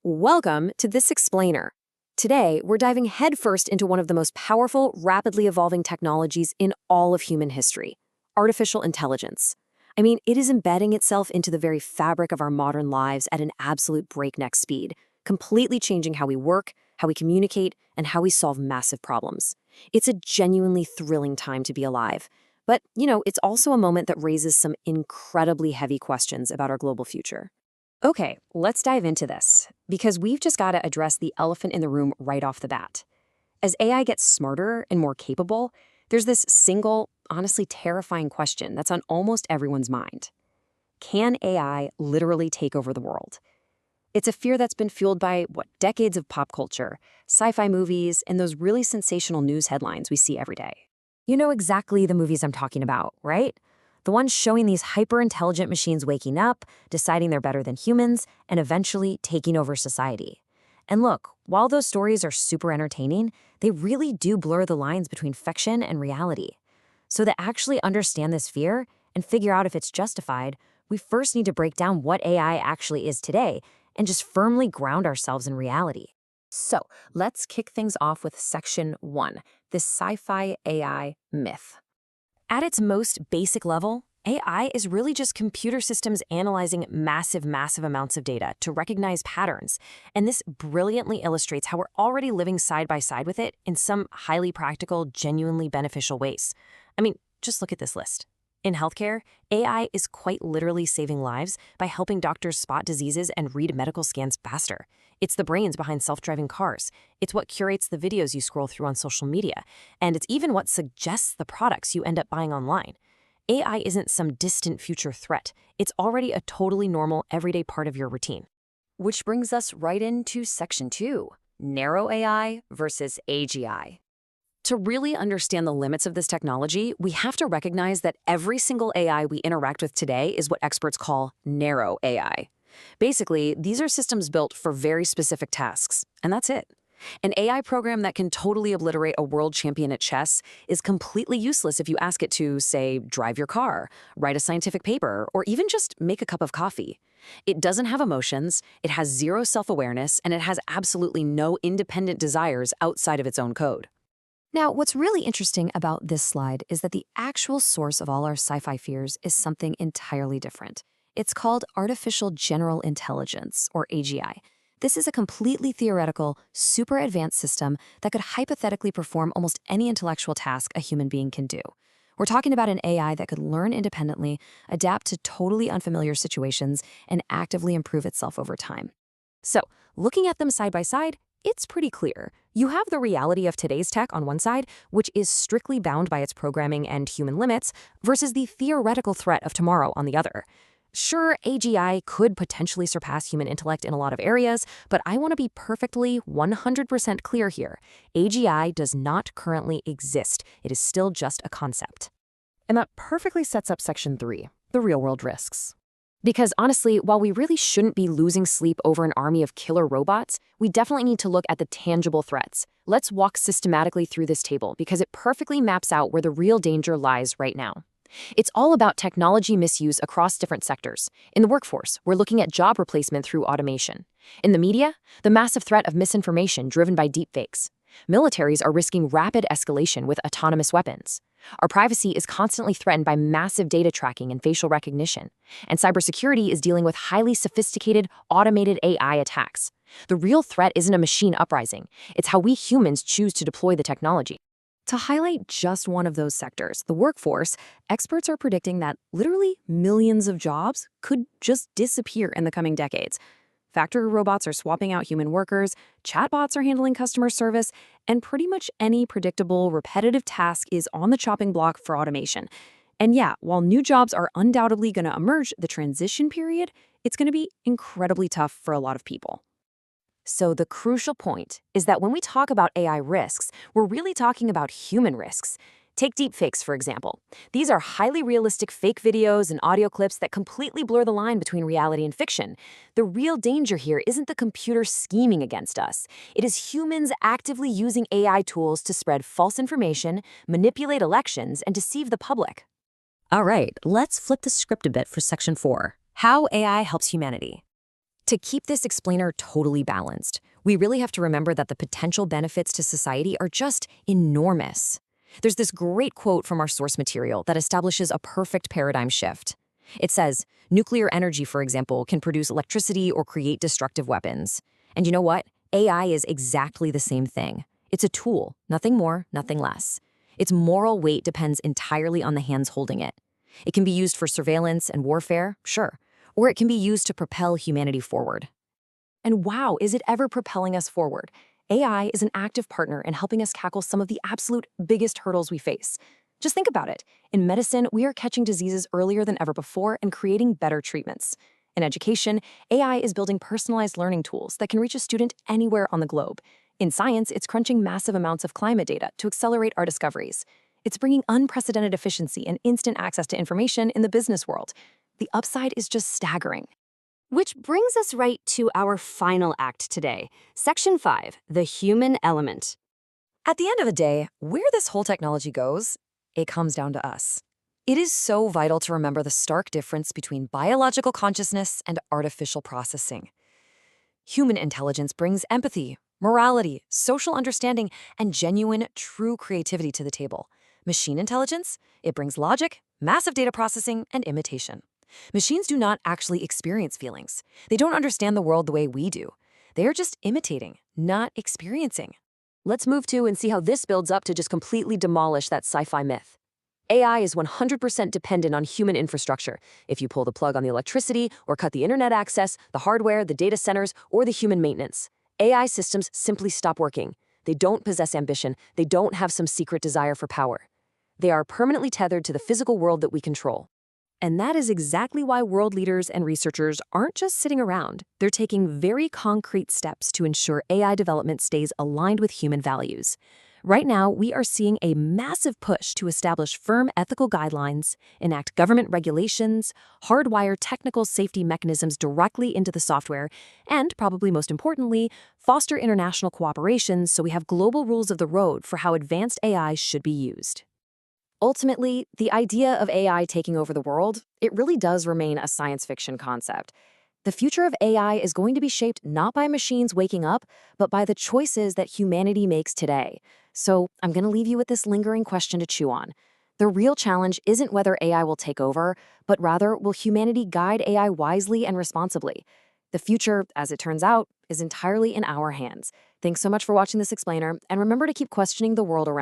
Welcome to This Explainer. Today, we're diving headfirst into one of the most powerful, rapidly evolving technologies in all of human history, artificial intelligence. I mean, it is embedding itself into the very fabric of our modern lives at an absolute breakneck speed, completely changing how we work, how we communicate, and how we solve massive problems. It's a genuinely thrilling time to be alive. But, it's also a moment that raises some incredibly heavy questions about our global future. Okay, let's dive into this, because we've just got to address the elephant in the room right off the bat. As AI gets smarter and more capable, there's this single, honestly terrifying question that's on almost everyone's mind. Can AI literally take over the world? It's a fear that's been fueled by, decades of pop culture, sci-fi movies, and those really sensational news headlines we see every day. You know exactly the movies I'm talking about, right? The ones showing these hyper-intelligent machines waking up, deciding they're better than humans, and eventually taking over society. And look, while those stories are super entertaining, they really do blur the lines between fiction and reality. So to actually understand this fear and figure out if it's justified, we first need to break down what AI actually is today and just firmly ground ourselves in reality. So let's kick things off with Section 1, this sci-fi AI myth. At its most basic level, AI is really just computer systems analyzing massive amounts of data to recognize patterns. And this brilliantly illustrates how we're already living side by side with it in some highly practical, genuinely beneficial ways. I mean, just look at this list. In healthcare, AI is quite literally saving lives by helping doctors spot diseases and read medical scans faster. It's the brains behind self-driving cars. It's what curates the videos you scroll through on social media. And it's even what suggests the products you end up buying online. AI isn't some distant future threat. It's already a totally normal, everyday part of your routine. Which brings us right into Section 2, narrow AI versus AGI. To really understand the limits of this technology, we have to recognize that every single AI we interact with today is what experts call narrow AI. Basically, these are systems built for very specific tasks, and that's it. An AI program that can totally obliterate a world champion at chess is completely useless if you ask it to, say, drive your car, write a scientific paper, or even just make a cup of coffee. It doesn't have emotions, it has zero self-awareness, and it has absolutely no independent desires outside of its own code. Now, what's really interesting about this slide is that the actual source of all our sci-fi fears is something entirely different. It's called artificial general intelligence, or AGI. This is a completely theoretical, super advanced system that could hypothetically perform almost any intellectual task a human being can do. We're talking about an AI that could learn independently, adapt to totally unfamiliar situations, and actively improve itself over time. So, looking at them side by side, it's pretty clear. You have the reality of today's tech on one side, which is strictly bound by its programming and human limits, versus the theoretical threat of tomorrow on the other. Sure, AGI could potentially surpass human intellect in a lot of areas, but I want to be perfectly 100% clear here. AGI does not currently exist. It is still just a concept. And that perfectly sets up Section 3, the real-world risks. Because honestly, while we really shouldn't be losing sleep over an army of killer robots, we definitely need to look at the tangible threats. Let's walk systematically through this table because it perfectly maps out where the real danger lies right now. It's all about technology misuse across different sectors. In the workforce, we're looking at job replacement through automation. In the media, the massive threat of misinformation driven by deepfakes. Militaries are risking rapid escalation with autonomous weapons. Our privacy is constantly threatened by massive data tracking and facial recognition. And cybersecurity is dealing with highly sophisticated, automated AI attacks. The real threat isn't a machine uprising. It's how we humans choose to deploy the technology. To highlight just one of those sectors, the workforce, experts are predicting that literally millions of jobs could just disappear in the coming decades. Factory robots are swapping out human workers, chatbots are handling customer service, and pretty much any predictable, repetitive task is on the chopping block for automation. And yeah, while new jobs are undoubtedly going to emerge, the transition period, it's going to be incredibly tough for a lot of people. So the crucial point is that when we talk about AI risks, we're really talking about human risks. Take deepfakes, for example. These are highly realistic fake videos and audio clips that completely blur the line between reality and fiction. The real danger here isn't the computer scheming against us. It is humans actively using AI tools to spread false information, manipulate elections, and deceive the public. All right, let's flip the script a bit for Section 4, how AI helps humanity. To keep this explainer totally balanced, we really have to remember that the potential benefits to society are just enormous. There's this great quote from our source material that establishes a perfect paradigm shift. It says, nuclear energy, for example, can produce electricity or create destructive weapons. And you know what? AI is exactly the same thing. It's a tool, nothing more, nothing less. Its moral weight depends entirely on the hands holding it. It can be used for surveillance and warfare, sure, or it can be used to propel humanity forward. And wow, is it ever propelling us forward? AI is an active partner in helping us tackle some of the absolute biggest hurdles we face. Just think about it. In medicine, we are catching diseases earlier than ever before and creating better treatments. In education, AI is building personalized learning tools that can reach a student anywhere on the globe. In science, it's crunching massive amounts of climate data to accelerate our discoveries. It's bringing unprecedented efficiency and instant access to information in the business world. The upside is just staggering. Which brings us right to our final act today, Section 5, the human element. At the end of the day, where this whole technology goes, it comes down to us. It is so vital to remember the stark difference between biological consciousness and artificial processing. Human intelligence brings empathy, morality, social understanding, and genuine, true creativity to the table. Machine intelligence, it brings logic, massive data processing, and imitation. Machines do not actually experience feelings. They don't understand the world the way we do. They are just imitating, not experiencing. Let's move to and see how this builds up to just completely demolish that sci-fi myth. AI is 100% dependent on human infrastructure. If you pull the plug on the electricity or cut the internet access, the hardware, the data centers, or the human maintenance, AI systems simply stop working. They don't possess ambition. They don't have some secret desire for power. They are permanently tethered to the physical world that we control. And that is exactly why world leaders and researchers aren't just sitting around. They're taking very concrete steps to ensure AI development stays aligned with human values. Right now, we are seeing a massive push to establish firm ethical guidelines, enact government regulations, hardwire technical safety mechanisms directly into the software, and, probably most importantly, foster international cooperation so we have global rules of the road for how advanced AI should be used. Ultimately, the idea of AI taking over the world, it really does remain a science fiction concept. The future of AI is going to be shaped not by machines waking up, but by the choices that humanity makes today. So I'm going to leave you with this lingering question to chew on. The real challenge isn't whether AI will take over, but rather will humanity guide AI wisely and responsibly? The future, as it turns out, is entirely in our hands. Thanks so much for watching this explainer, and remember to keep questioning the world around you.